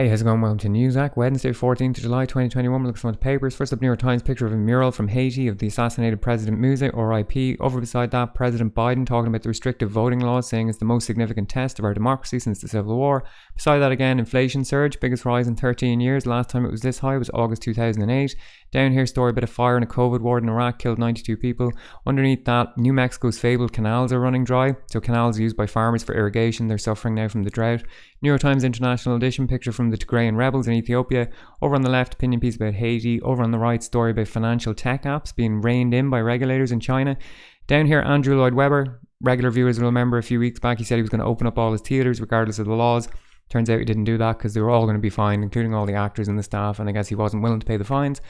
Hey, how's it going? Welcome to Acc Wednesday, 14th of July 2021. We're looking at the papers. First up, New York Times picture of a mural from Haiti of the assassinated President Muse, RIP. Over beside that, President Biden talking about the restrictive voting laws, saying it's the most significant test of our democracy since the Civil War. Beside that again, inflation surge, biggest rise in 13 years. Last time it was this high was August 2008. Down here, story about a fire in a COVID ward in Iraq killed 92 people. Underneath that, New Mexico's fabled canals are running dry. So canals used by farmers for irrigation, they're suffering now from the drought. New York Times International Edition picture from the Tigrayan rebels in Ethiopia. Over on the left, opinion piece about Haiti. Over on the right, story about financial tech apps being reined in by regulators in China. Down here, Andrew Lloyd Webber. Regular viewers will remember a few weeks back he said he was going to open up all his theatres regardless of the laws. Turns out he didn't do that because they were all going to be fined, including all the actors and the staff, and I guess he wasn't willing to pay the fines.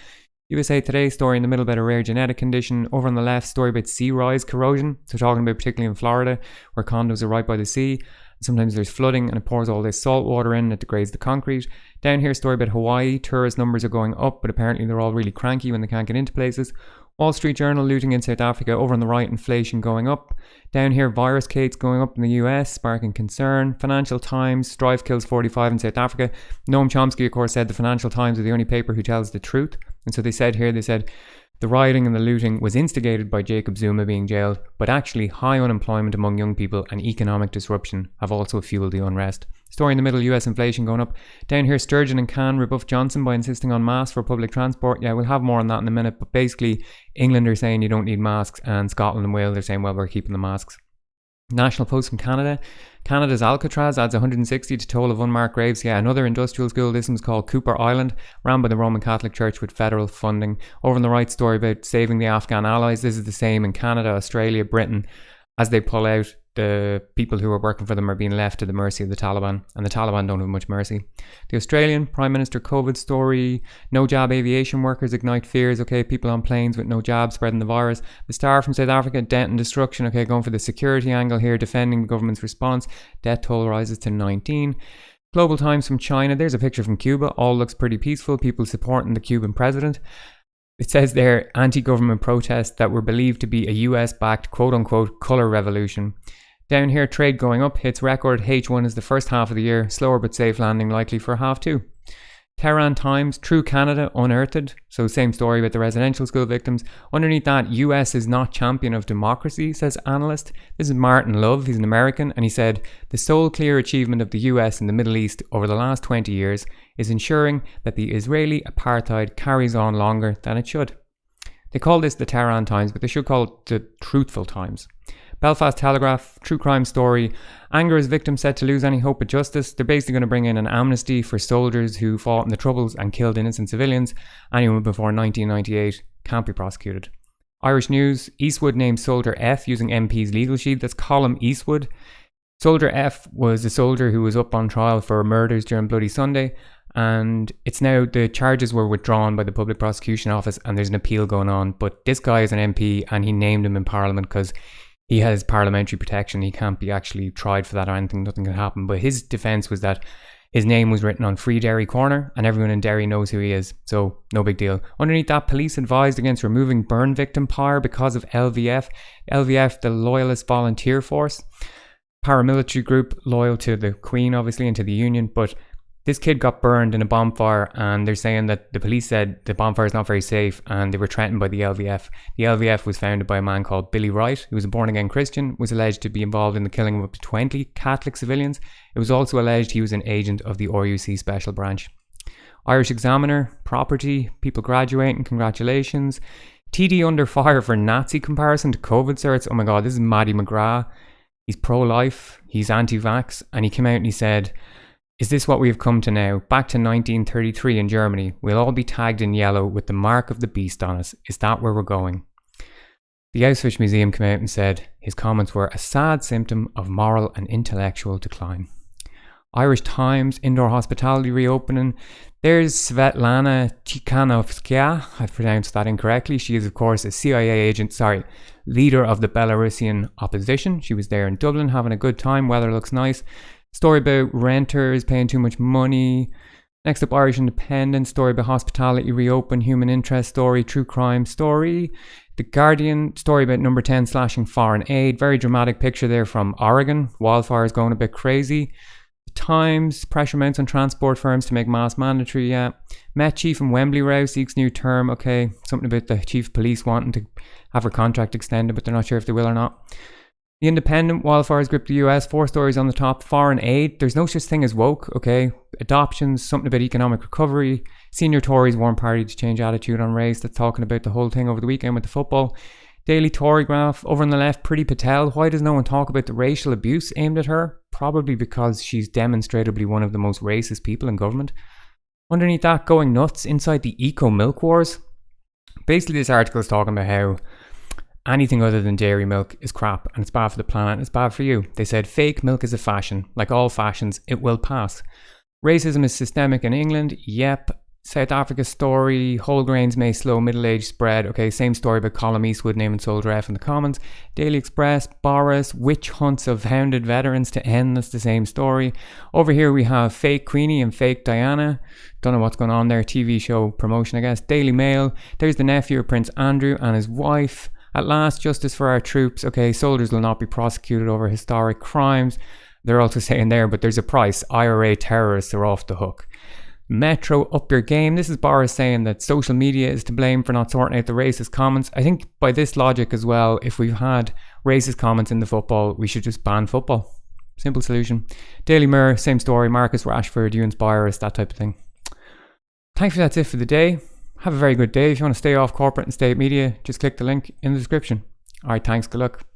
USA Today story in the middle about a rare genetic condition. Over on the left, story about sea rise corrosion. So talking about particularly in Florida, where condos are right by the sea. Sometimes there's flooding and it pours all this salt water in and it degrades the concrete. Down here, story about Hawaii. Tourist numbers are going up, but apparently they're all really cranky when they can't get into places. Wall Street Journal, looting in South Africa. Over on the right, inflation going up. Down here, virus cases going up in the US, sparking concern. Financial Times, strife kills 45 in South Africa. Noam Chomsky, of course, said the Financial Times are the only paper who tells the truth. And so they said the rioting and the looting was instigated by Jacob Zuma being jailed, but actually high unemployment among young people and economic disruption have also fueled the unrest. Story in the middle, US inflation going up. Down here, Sturgeon and Can rebuff Johnson by insisting on masks for public transport. Yeah, we'll have more on that in a minute, but basically England are saying you don't need masks and Scotland and Wales are saying, well, we're keeping the masks. National Post from Canada. Canada's Alcatraz adds 160 to toll of unmarked graves. Yeah, another industrial school. This one's called Cooper Island, ran by the Roman Catholic Church with federal funding. Over on the right, story about saving the Afghan allies. This is the same in Canada, Australia, Britain. As they pull out, the people who are working for them are being left to the mercy of the Taliban, and the Taliban don't have much mercy. The Australian Prime Minister COVID story. No jab aviation workers ignite fears. Okay, people on planes with no jab spreading the virus. The Star from South Africa, debt and destruction. Okay, going for the security angle here, defending the government's response. Death toll rises to 19. Global Times from China. There's a picture from Cuba. All looks pretty peaceful. People supporting the Cuban president. It says there, anti-government protests that were believed to be a US-backed quote-unquote colour revolution. Down here, trade going up, hits record. H1 is the first half of the year, slower but safe landing likely for half two. Tehran Times, True Canada unearthed. So same story with the residential school victims. Underneath that, US is not champion of democracy, says analyst. This is Martin Love, he's an American, and he said, the sole clear achievement of the US in the Middle East over the last 20 years is ensuring that the Israeli apartheid carries on longer than it should. They call this the Tehran Times, but they should call it the Truthful Times. Belfast Telegraph, true crime story. Anger as victims said to lose any hope of justice. They're basically going to bring in an amnesty for soldiers who fought in the Troubles and killed innocent civilians. Anyone before 1998 can't be prosecuted. Irish News, Eastwood named Soldier F using MP's legal sheet. That's Colm Eastwood. Soldier F was a soldier who was up on trial for murders during Bloody Sunday. And it's now, the charges were withdrawn by the Public Prosecution Office and there's an appeal going on. But this guy is an MP and he named him in Parliament because he has parliamentary protection. He can't be actually tried for that or anything. Nothing can happen. But his defence was that his name was written on Free Derry Corner and everyone in Derry knows who he is. So no big deal. Underneath that, police advised against removing burn victim pyre because of LVF. LVF, the Loyalist Volunteer Force. Paramilitary group loyal to the Queen, obviously, and to the Union. But this kid got burned in a bonfire and they're saying that the police said the bonfire is not very safe and they were threatened by the LVF. The LVF was founded by a man called Billy Wright, who was a born-again Christian, was alleged to be involved in the killing of up to 20 Catholic civilians. It was also alleged he was an agent of the RUC Special Branch. Irish Examiner, property, people graduating, congratulations. TD under fire for Nazi comparison to COVID certs. Oh my God, this is Maddie McGrath. He's pro-life, he's anti-vax, and he came out and he said, is this what we have come to now? Back to 1933 in Germany. We'll all be tagged in yellow with the mark of the beast on us. Is that where we're going? The Auschwitz Museum came out and said his comments were a sad symptom of moral and intellectual decline. Irish Times, indoor hospitality reopening. There's Svetlana Tikhanovskaya. I've pronounced that incorrectly. She is, of course, a CIA agent, leader of the Belarusian opposition. She was there in Dublin having a good time. Weather looks nice. Story about renters paying too much money. Next up, Irish Independent. Story about hospitality reopen. Human interest story. True crime story. The Guardian. Story about number 10 slashing foreign aid. Very dramatic picture there from Oregon. Wildfires going a bit crazy. Times, pressure mounts on transport firms to make mask mandatory. Yeah. Met chief in Wembley Row seeks new term. Okay, something about the chief of police wanting to have her contract extended, but they're not sure if they will or not. The Independent, wildfires grip the US, 4 stories on the top. Foreign aid, there's no such thing as woke. Okay, adoptions, something about economic recovery. Senior Tories warn party to change attitude on race. That's talking about the whole thing over the weekend with the football. Daily Tory graph, over on the left, Priti Patel. Why does no one talk about the racial abuse aimed at her? Probably because she's demonstrably one of the most racist people in government. Underneath that, going nuts, inside the eco milk wars. Basically, this article is talking about how anything other than dairy milk is crap and it's bad for the planet and it's bad for you. They said fake milk is a fashion. Like all fashions, it will pass. Racism is systemic in England. Yep. South Africa story, whole grains may slow middle-age spread. Okay, same story about Colum Eastwood naming Soldier F in the Commons. Daily Express, Boris, witch hunts of hounded veterans to end. That's the same story. Over here we have fake Queenie and fake Diana. Don't know what's going on there. TV show promotion, I guess. Daily Mail. There's the nephew of Prince Andrew and his wife. At last, justice for our troops. Okay, soldiers will not be prosecuted over historic crimes. They're also saying there, but there's a price. IRA terrorists are off the hook. Metro, up your game. This is Boris saying that social media is to blame for not sorting out the racist comments. I think by this logic as well, if we've had racist comments in the football, we should just ban football. Simple solution. Daily Mirror, same story. Marcus Rashford, you inspire us, that type of thing. Thankfully, that's it for the day. Have a very good day. If you want to stay off corporate and stay at media, just click the link in the description. Alright, thanks. Good luck.